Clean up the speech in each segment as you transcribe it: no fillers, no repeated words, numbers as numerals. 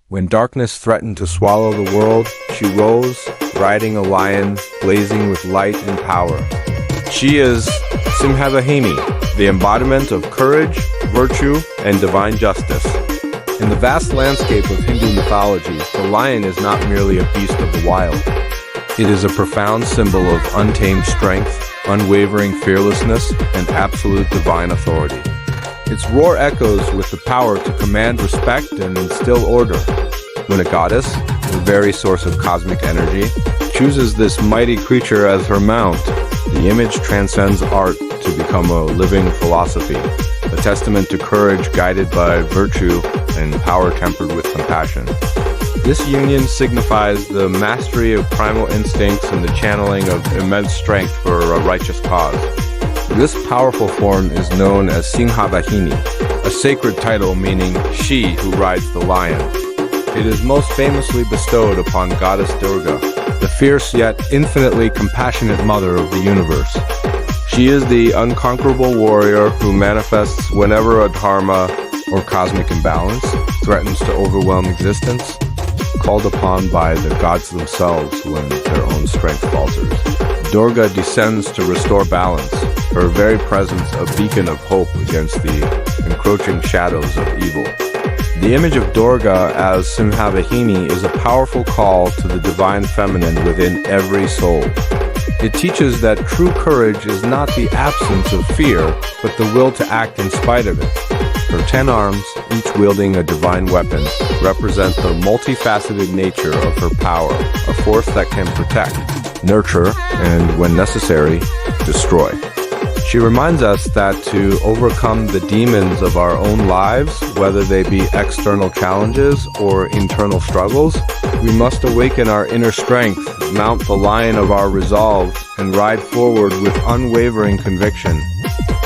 When darkness threatened to swallow the world, she rose, riding a lion, blazing with light and power. She is Simhavahini, the embodiment of courage, virtue, and divine justice. In the vast landscape of Hindu mythology, the lion is not merely a beast of the wild. It is a profound symbol of untamed strength, unwavering fearlessness, and absolute divine authority. Its roar echoes with the power to command respect and instill order. When a goddess, the very source of cosmic energy, chooses this mighty creature as her mount, the image transcends art to become a living philosophy, a testament to courage guided by virtue and power tempered with compassion. This union signifies the mastery of primal instincts and the channeling of immense strength for a righteous cause. This powerful form is known as Simhavahini, a sacred title meaning she who rides the lion. It is most famously bestowed upon goddess Durga, the fierce yet infinitely compassionate mother of the universe. She is the unconquerable warrior who manifests whenever a dharma or cosmic imbalance threatens to overwhelm existence, called upon by the gods themselves when their own strength falters. Durga descends to restore balance, her very presence a beacon of hope against the encroaching shadows of evil. The image of Durga as Simhavahini is a powerful call to the divine feminine within every soul. It teaches that true courage is not the absence of fear, but the will to act in spite of it. Her 10 arms, each wielding a divine weapon, represent the multifaceted nature of her power, a force that can protect, nurture, and, when necessary, destroy. She reminds us that to overcome the demons of our own lives, whether they be external challenges or internal struggles, we must awaken our inner strength, mount the lion of our resolve, and ride forward with unwavering conviction.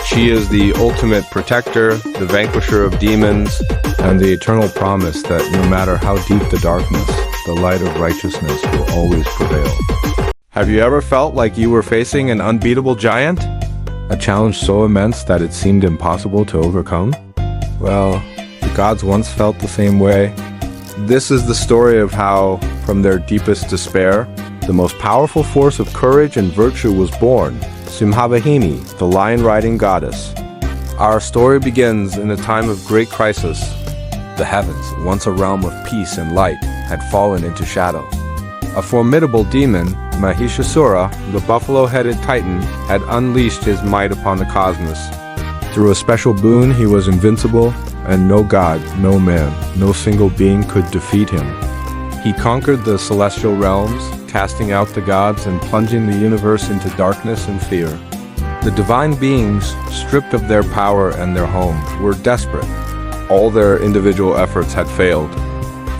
She is the ultimate protector, the vanquisher of demons, and the eternal promise that no matter how deep the darkness, the light of righteousness will always prevail. Have you ever felt like you were facing an unbeatable giant? A challenge so immense that it seemed impossible to overcome? Well, the gods once felt the same way. This is the story of how, from their deepest despair, the most powerful force of courage and virtue was born, Simhavahini, the lion-riding goddess. Our story begins in a time of great crisis. The heavens, once a realm of peace and light, had fallen into shadow. A formidable demon, Mahishasura, the buffalo-headed titan, had unleashed his might upon the cosmos. Through a special boon, he was invincible, and no god, no man, no single being could defeat him. He conquered the celestial realms, casting out the gods and plunging the universe into darkness and fear. The divine beings, stripped of their power and their home, were desperate. All their individual efforts had failed.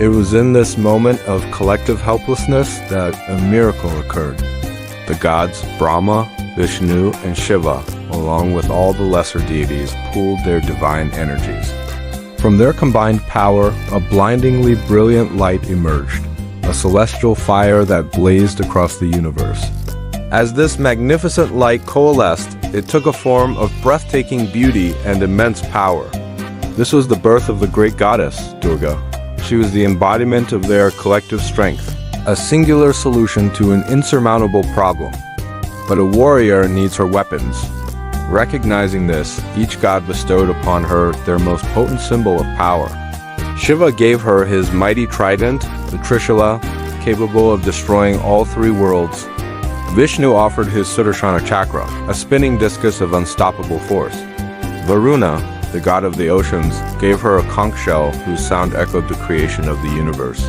It was in this moment of collective helplessness that a miracle occurred. The gods Brahma, Vishnu, and Shiva, along with all the lesser deities, pooled their divine energies. From their combined power, a blindingly brilliant light emerged, a celestial fire that blazed across the universe. As this magnificent light coalesced, it took a form of breathtaking beauty and immense power. This was the birth of the great goddess, Durga. She was the embodiment of their collective strength, a singular solution to an insurmountable problem. But a warrior needs her weapons. Recognizing this, each god bestowed upon her their most potent symbol of power. Shiva gave her his mighty trident, the Trishula, capable of destroying all 3 worlds. Vishnu offered his Sudarshana chakra, a spinning discus of unstoppable force. Varuna, the god of the oceans, gave her a conch shell whose sound echoed the creation of the universe.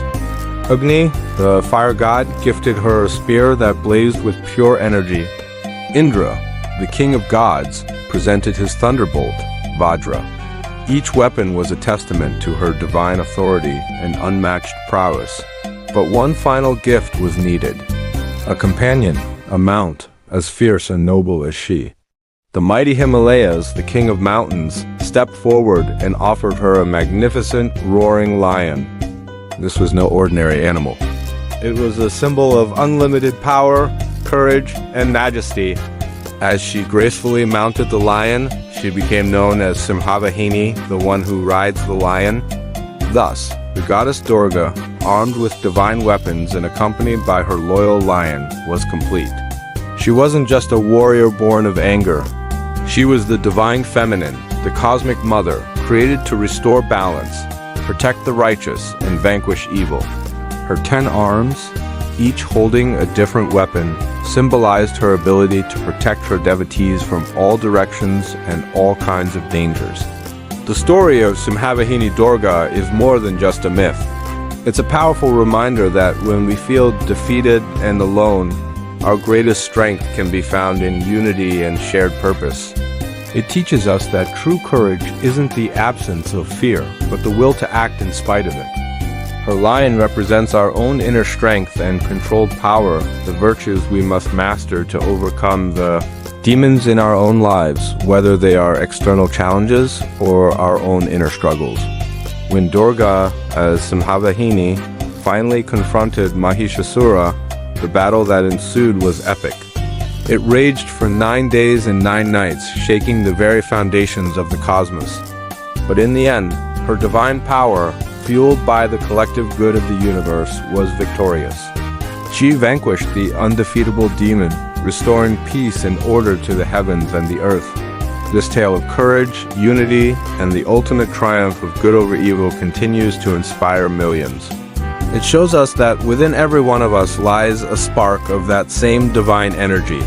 Agni, the fire god, gifted her a spear that blazed with pure energy. Indra, the king of gods, presented his thunderbolt, Vajra. Each weapon was a testament to her divine authority and unmatched prowess. But one final gift was needed. A companion, a mount, as fierce and noble as she. The mighty Himalayas, the king of mountains, stepped forward and offered her a magnificent, roaring lion. This was no ordinary animal. It was a symbol of unlimited power, courage, and majesty. As she gracefully mounted the lion, she became known as Simhavahini, the one who rides the lion. Thus, The goddess Durga, armed with divine weapons and accompanied by her loyal lion, was complete. She wasn't just a warrior born of anger. She was the divine feminine, the cosmic mother, created to restore balance, protect the righteous, and vanquish evil. Her 10 arms, each holding a different weapon, symbolized her ability to protect her devotees from all directions and all kinds of dangers. The story of Simhavahini Durga is more than just a myth. It's a powerful reminder that when we feel defeated and alone, our greatest strength can be found in unity and shared purpose. It teaches us that true courage isn't the absence of fear, but the will to act in spite of it. Her lion represents our own inner strength and controlled power, the virtues we must master to overcome the demons in our own lives, whether they are external challenges or our own inner struggles. When Durga, as Simhavahini, finally confronted Mahishasura, the battle that ensued was epic. It raged for 9 days and 9 nights, shaking the very foundations of the cosmos. But in the end, her divine power, fueled by the collective good of the universe, was victorious. She vanquished the undefeatable demon, restoring peace and order to the heavens and the earth. This tale of courage, unity, and the ultimate triumph of good over evil continues to inspire millions. It shows us that within every one of us lies a spark of that same divine energy.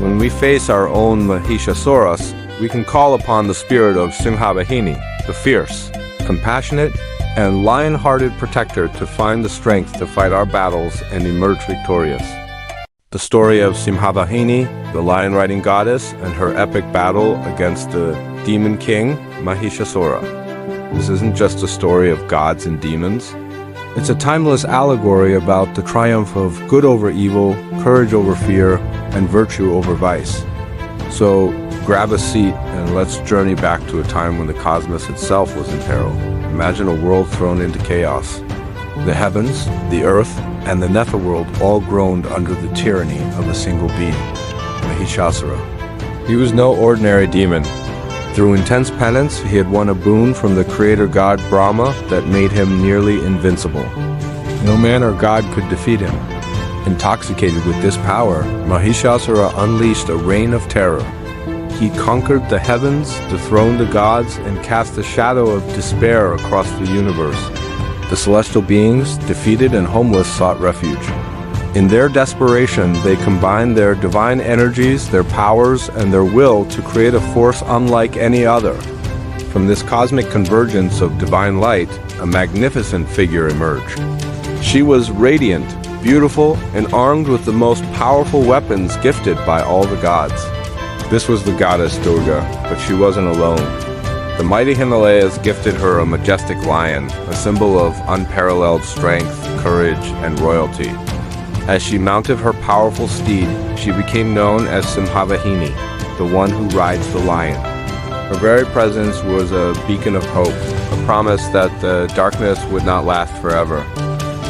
When we face our own Mahishasuras, we can call upon the spirit of Simhavahini, the fierce, compassionate, and lion-hearted protector to find the strength to fight our battles and emerge victorious. The story of Simhavahini, the lion-riding goddess, and her epic battle against the demon king, Mahishasura. This isn't just a story of gods and demons. It's a timeless allegory about the triumph of good over evil, courage over fear, and virtue over vice. So grab a seat and let's journey back to a time when the cosmos itself was in peril. Imagine a world thrown into chaos. The heavens, the earth, and the netherworld all groaned under the tyranny of a single being, Mahishasura. He was no ordinary demon. Through intense penance, he had won a boon from the creator god Brahma that made him nearly invincible. No man or god could defeat him. Intoxicated with this power, Mahishasura unleashed a reign of terror. He conquered the heavens, dethroned the gods, and cast a shadow of despair across the universe. The celestial beings, defeated and homeless, sought refuge. In their desperation, they combined their divine energies, their powers, and their will to create a force unlike any other. From this cosmic convergence of divine light, a magnificent figure emerged. She was radiant, beautiful, and armed with the most powerful weapons gifted by all the gods. This was the goddess Durga, but she wasn't alone. The mighty Himalayas gifted her a majestic lion, a symbol of unparalleled strength, courage, and royalty. As she mounted her powerful steed, she became known as Simhavahini, the one who rides the lion. Her very presence was a beacon of hope, a promise that the darkness would not last forever.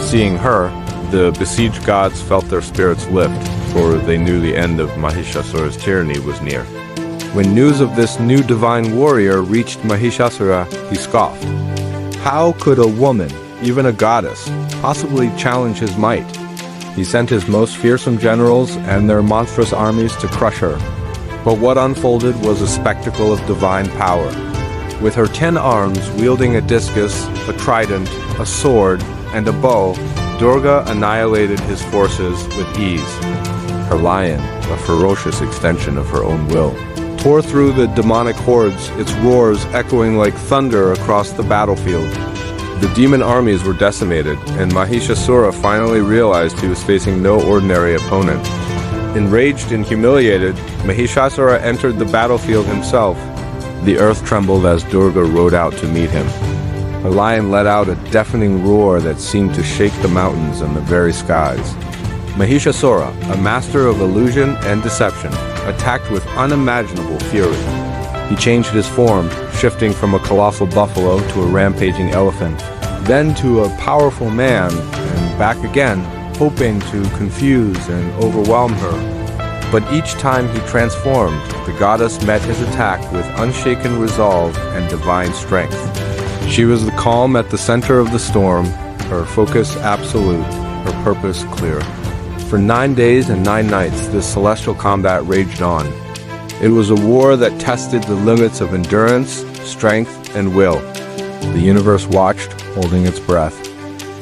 Seeing her, the besieged gods felt their spirits lift, for they knew the end of Mahishasura's tyranny was near. When news of this new divine warrior reached Mahishasura, he scoffed. How could a woman, even a goddess, possibly challenge his might? He sent his most fearsome generals and their monstrous armies to crush her. But what unfolded was a spectacle of divine power. With her 10 arms, wielding a discus, a trident, a sword, and a bow, Durga annihilated his forces with ease. Her lion, a ferocious extension of her own will, tore through the demonic hordes, its roars echoing like thunder across the battlefield. The demon armies were decimated, and Mahishasura finally realized he was facing no ordinary opponent. Enraged and humiliated, Mahishasura entered the battlefield himself. The earth trembled as Durga rode out to meet him. Her lion let out a deafening roar that seemed to shake the mountains and the very skies. Mahishasura, a master of illusion and deception, attacked with unimaginable fury. He changed his form, shifting from a colossal buffalo to a rampaging elephant, then to a powerful man, and back again, hoping to confuse and overwhelm her. But each time he transformed, the goddess met his attack with unshaken resolve and divine strength. She was the calm at the center of the storm, her focus absolute, her purpose clear. For 9 days and 9 nights, this celestial combat raged on. It was a war that tested the limits of endurance, strength, and will. The universe watched, holding its breath.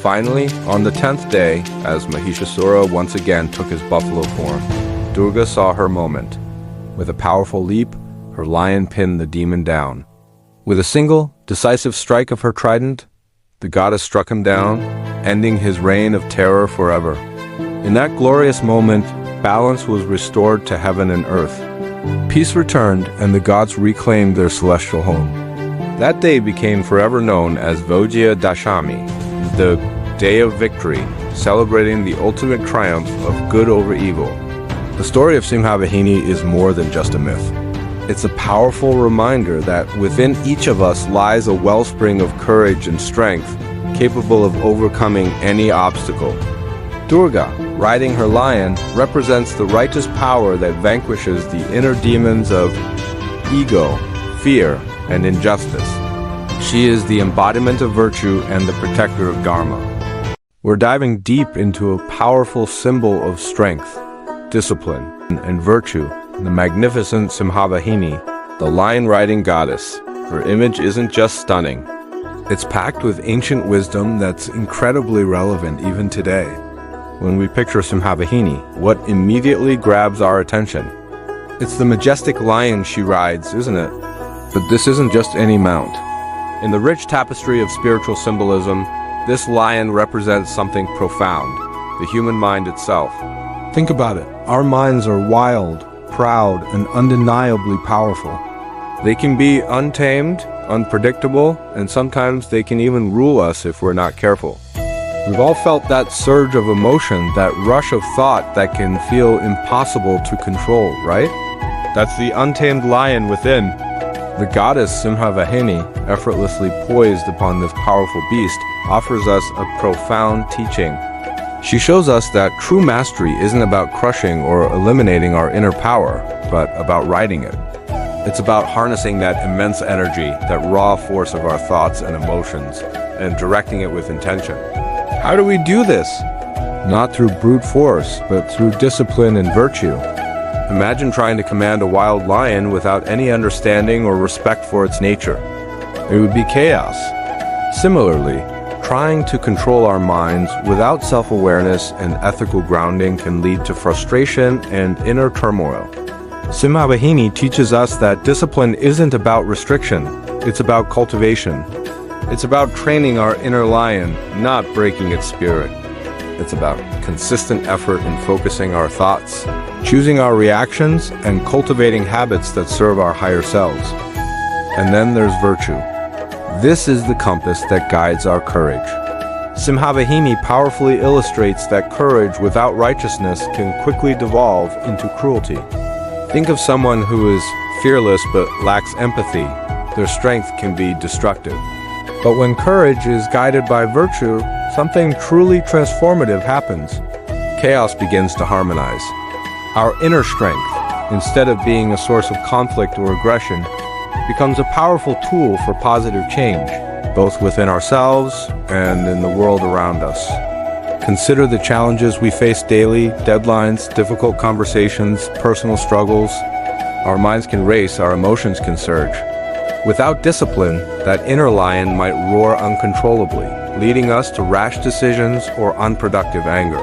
Finally, on the 10th day, as Mahishasura once again took his buffalo form, Durga saw her moment. With a powerful leap, her lion pinned the demon down. With a single, decisive strike of her trident, the goddess struck him down, ending his reign of terror forever. In that glorious moment, balance was restored to heaven and earth. Peace returned, and the gods reclaimed their celestial home. That day became forever known as Vijaya Dashami, the Day of Victory, celebrating the ultimate triumph of good over evil. The story of Simhavahini is more than just a myth. It's a powerful reminder that within each of us lies a wellspring of courage and strength, capable of overcoming any obstacle. Durga, riding her lion, represents the righteous power that vanquishes the inner demons of ego, fear, and injustice. She is the embodiment of virtue and the protector of Dharma. We're diving deep into a powerful symbol of strength, discipline, and virtue, the magnificent Simhavahini, the lion-riding goddess. Her image isn't just stunning. It's packed with ancient wisdom that's incredibly relevant even today. When we picture Simhavahini, what immediately grabs our attention? It's the majestic lion she rides, isn't it? But this isn't just any mount. In the rich tapestry of spiritual symbolism, this lion represents something profound, the human mind itself. Think about it. Our minds are wild, proud, and undeniably powerful. They can be untamed, unpredictable, and sometimes they can even rule us if we're not careful. We've all felt that surge of emotion, that rush of thought that can feel impossible to control, right? That's the untamed lion within. The goddess Simhavahini, effortlessly poised upon this powerful beast, offers us a profound teaching. She shows us that true mastery isn't about crushing or eliminating our inner power, but about riding it. It's about harnessing that immense energy, that raw force of our thoughts and emotions, and directing it with intention. How do we do this? Not through brute force, but through discipline and virtue. Imagine trying to command a wild lion without any understanding or respect for its nature. It would be chaos. Similarly, trying to control our minds without self-awareness and ethical grounding can lead to frustration and inner turmoil. Simhavahini teaches us that discipline isn't about restriction, it's about cultivation. It's about training our inner lion, not breaking its spirit. It's about consistent effort in focusing our thoughts, choosing our reactions, and cultivating habits that serve our higher selves. And then there's virtue. This is the compass that guides our courage. Simhavahini powerfully illustrates that courage without righteousness can quickly devolve into cruelty. Think of someone who is fearless but lacks empathy. Their strength can be destructive. But when courage is guided by virtue, something truly transformative happens. Chaos begins to harmonize. Our inner strength, instead of being a source of conflict or aggression, becomes a powerful tool for positive change, both within ourselves and in the world around us. Consider the challenges we face daily: deadlines, difficult conversations, personal struggles. Our minds can race, our emotions can surge. Without discipline, that inner lion might roar uncontrollably, leading us to rash decisions or unproductive anger.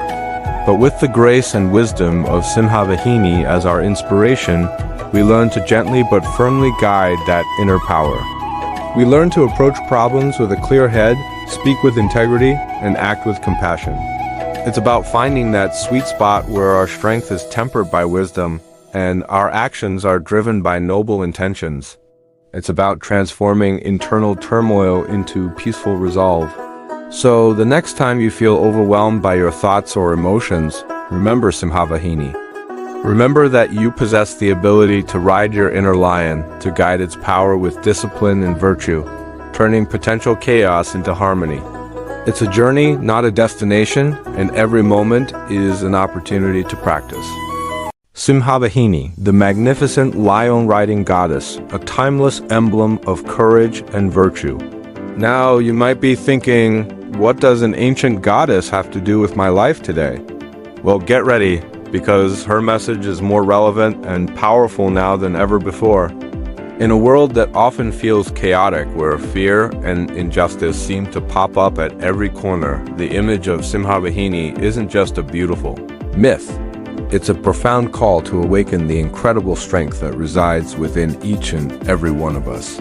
But with the grace and wisdom of Simhavahini as our inspiration, we learn to gently but firmly guide that inner power. We learn to approach problems with a clear head, speak with integrity, and act with compassion. It's about finding that sweet spot where our strength is tempered by wisdom and our actions are driven by noble intentions. It's about transforming internal turmoil into peaceful resolve. So the next time you feel overwhelmed by your thoughts or emotions, remember Simhavahini. Remember that you possess the ability to ride your inner lion, to guide its power with discipline and virtue, turning potential chaos into harmony. It's a journey, not a destination, and every moment is an opportunity to practice. Simhavahini, the magnificent lion-riding goddess, a timeless emblem of courage and virtue. Now, you might be thinking, what does an ancient goddess have to do with my life today? Well, get ready, because her message is more relevant and powerful now than ever before. In a world that often feels chaotic, where fear and injustice seem to pop up at every corner, the image of Simhavahini isn't just a beautiful myth. It's a profound call to awaken the incredible strength that resides within each and every one of us.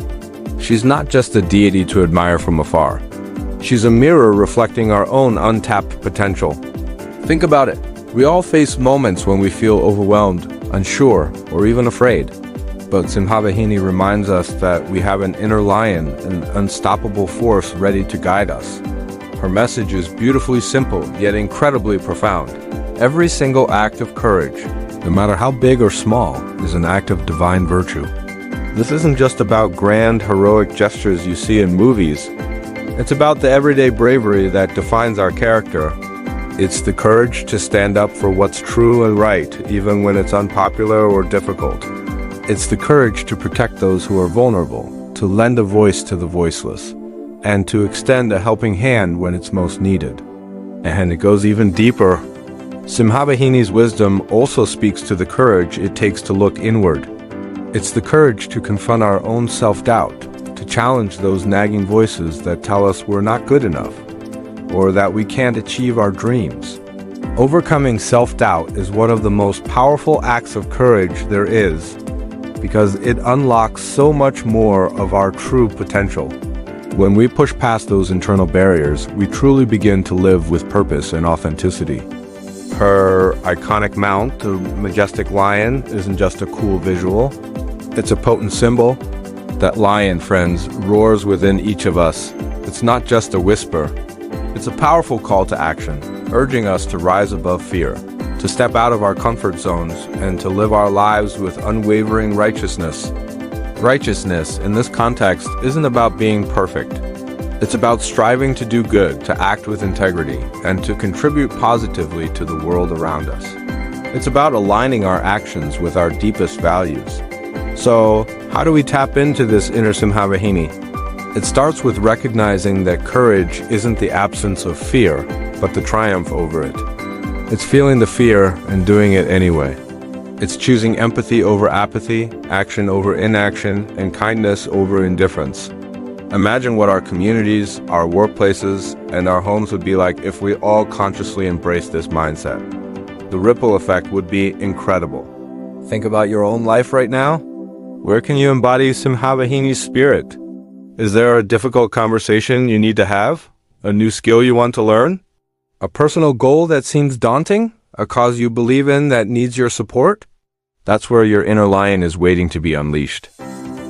She's not just a deity to admire from afar. She's a mirror reflecting our own untapped potential. Think about it. We all face moments when we feel overwhelmed, unsure, or even afraid. But Simhavahini reminds us that we have an inner lion, an unstoppable force ready to guide us. Her message is beautifully simple, yet incredibly profound. Every single act of courage, no matter how big or small, is an act of divine virtue. This isn't just about grand, heroic gestures you see in movies. It's about the everyday bravery that defines our character. It's the courage to stand up for what's true and right, even when it's unpopular or difficult. It's the courage to protect those who are vulnerable, to lend a voice to the voiceless, and to extend a helping hand when it's most needed. And it goes even deeper. Simhavahini's wisdom also speaks to the courage it takes to look inward. It's the courage to confront our own self-doubt, to challenge those nagging voices that tell us we're not good enough, or that we can't achieve our dreams. Overcoming self-doubt is one of the most powerful acts of courage there is, because it unlocks so much more of our true potential. When we push past those internal barriers, we truly begin to live with purpose and authenticity. Her iconic mount, the majestic lion, isn't just a cool visual. It's a potent symbol. That lion, friends, roars within each of us. It's not just a whisper. It's a powerful call to action, urging us to rise above fear, to step out of our comfort zones, and to live our lives with unwavering righteousness. Righteousness, in this context, isn't about being perfect. It's about striving to do good, to act with integrity, and to contribute positively to the world around us. It's about aligning our actions with our deepest values. So, how do we tap into this inner Simhavahini? It starts with recognizing that courage isn't the absence of fear, but the triumph over it. It's feeling the fear and doing it anyway. It's choosing empathy over apathy, action over inaction, and kindness over indifference. Imagine what our communities, our workplaces, and our homes would be like if we all consciously embraced this mindset. The ripple effect would be incredible. Think about your own life right now. Where can you embody Simhavahini's spirit? Is there a difficult conversation you need to have? A new skill you want to learn? A personal goal that seems daunting? A cause you believe in that needs your support? That's where your inner lion is waiting to be unleashed.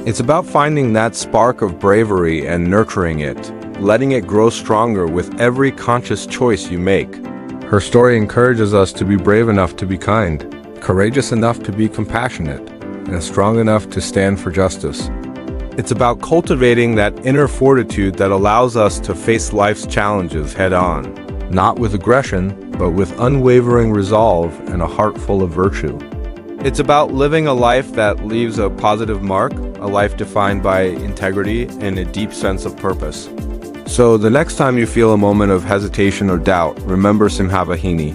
It's about finding that spark of bravery and nurturing it, letting it grow stronger with every conscious choice you make. Her story encourages us to be brave enough to be kind, courageous enough to be compassionate, and strong enough to stand for justice. It's about cultivating that inner fortitude that allows us to face life's challenges head-on, not with aggression, but with unwavering resolve and a heart full of virtue. It's about living a life that leaves a positive mark, a life defined by integrity and a deep sense of purpose. So the next time you feel a moment of hesitation or doubt, remember Simhavahini.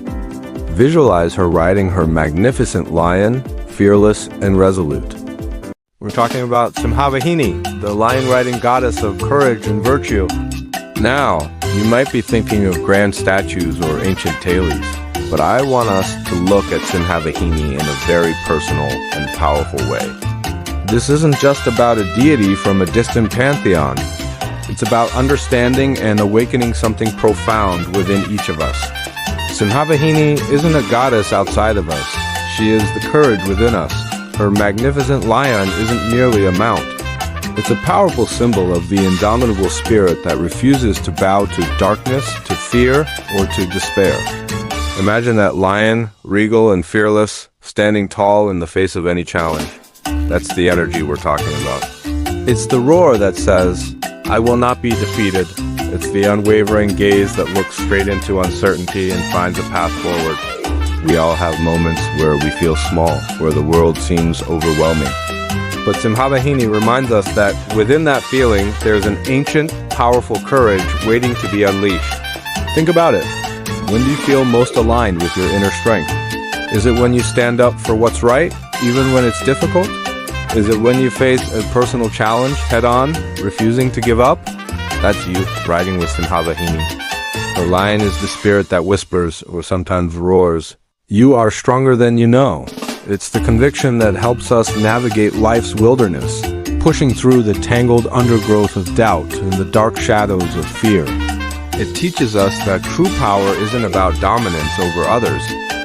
Visualize her riding her magnificent lion, fearless and resolute. We're talking about Simhavahini, the lion-riding goddess of courage and virtue. Now, you might be thinking of grand statues or ancient talis, but I want us to look at Simhavahini in a very personal and powerful way. This isn't just about a deity from a distant pantheon. It's about understanding and awakening something profound within each of us. Simhavahini isn't a goddess outside of us. She is the courage within us. Her magnificent lion isn't merely a mount. It's a powerful symbol of the indomitable spirit that refuses to bow to darkness, to fear, or to despair. Imagine that lion, regal and fearless, standing tall in the face of any challenge. That's the energy we're talking about. It's the roar that says, "I will not be defeated." It's the unwavering gaze that looks straight into uncertainty and finds a path forward. We all have moments where we feel small, where the world seems overwhelming. But Simhavahini reminds us that within that feeling, there's an ancient, powerful courage waiting to be unleashed. Think about it. When do you feel most aligned with your inner strength? Is it when you stand up for what's right, even when it's difficult? Is it when you face a personal challenge head-on, refusing to give up? That's you, riding with Simhavahini. The lion is the spirit that whispers, or sometimes roars. You are stronger than you know. It's the conviction that helps us navigate life's wilderness, pushing through the tangled undergrowth of doubt and the dark shadows of fear. It teaches us that true power isn't about dominance over others,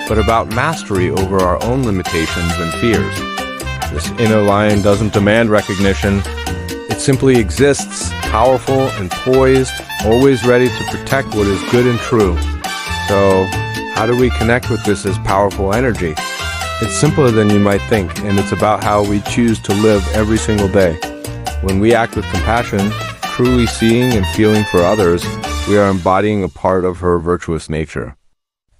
but about mastery over our own limitations and fears. This inner lion doesn't demand recognition. It simply exists, powerful and poised, always ready to protect what is good and true. So, how do we connect with this as powerful energy? It's simpler than you might think, and it's about how we choose to live every single day. When we act with compassion, truly seeing and feeling for others, we are embodying a part of her virtuous nature.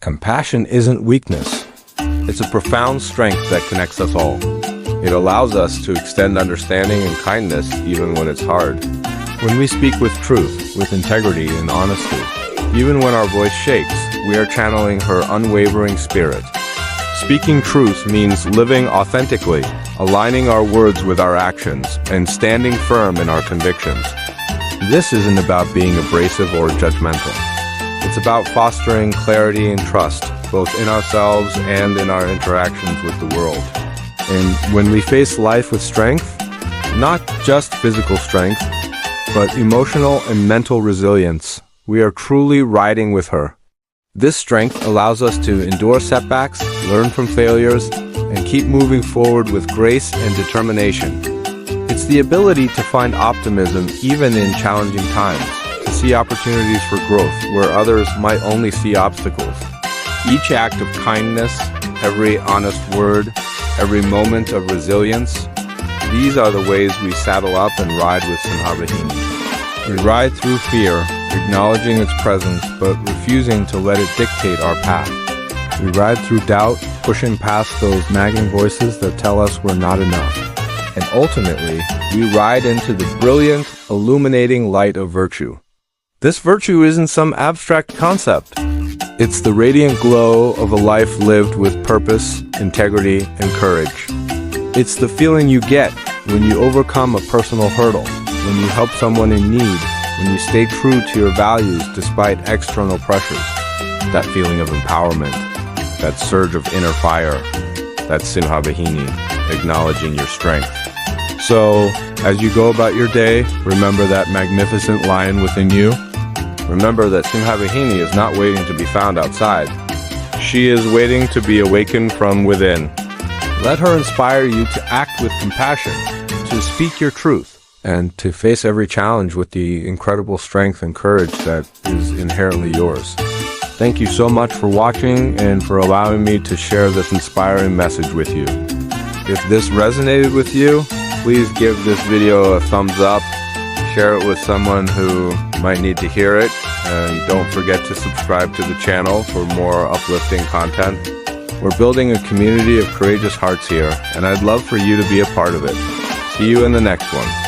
Compassion isn't weakness. It's a profound strength that connects us all. It allows us to extend understanding and kindness even when it's hard. When we speak with truth, with integrity and honesty, even when our voice shakes, we are channeling her unwavering spirit. Speaking truth means living authentically, aligning our words with our actions, and standing firm in our convictions. This isn't about being abrasive or judgmental. It's about fostering clarity and trust, both in ourselves and in our interactions with the world. And when we face life with strength, not just physical strength, but emotional and mental resilience, we are truly riding with her. This strength allows us to endure setbacks, learn from failures, and keep moving forward with grace and determination. It's the ability to find optimism even in challenging times, to see opportunities for growth where others might only see obstacles. Each act of kindness, every honest word, every moment of resilience, these are the ways we saddle up and ride with Simhavahini. We ride through fear, acknowledging its presence but refusing to let it dictate our path. We ride through doubt, pushing past those nagging voices that tell us we're not enough. And ultimately, we ride into the brilliant, illuminating light of virtue. This virtue isn't some abstract concept. It's the radiant glow of a life lived with purpose, integrity, and courage. It's the feeling you get when you overcome a personal hurdle, when you help someone in need, when you stay true to your values despite external pressures. That feeling of empowerment, that surge of inner fire, that's Simhavahini, acknowledging your strength. So, as you go about your day, remember that magnificent lion within you. Remember that Simhavahini is not waiting to be found outside. She is waiting to be awakened from within. Let her inspire you to act with compassion, to speak your truth, and to face every challenge with the incredible strength and courage that is inherently yours. Thank you so much for watching and for allowing me to share this inspiring message with you. If this resonated with you, please give this video a thumbs up, share it with someone who might need to hear it, and don't forget to subscribe to the channel for more uplifting content. We're building a community of courageous hearts here, and I'd love for you to be a part of it. See you in the next one.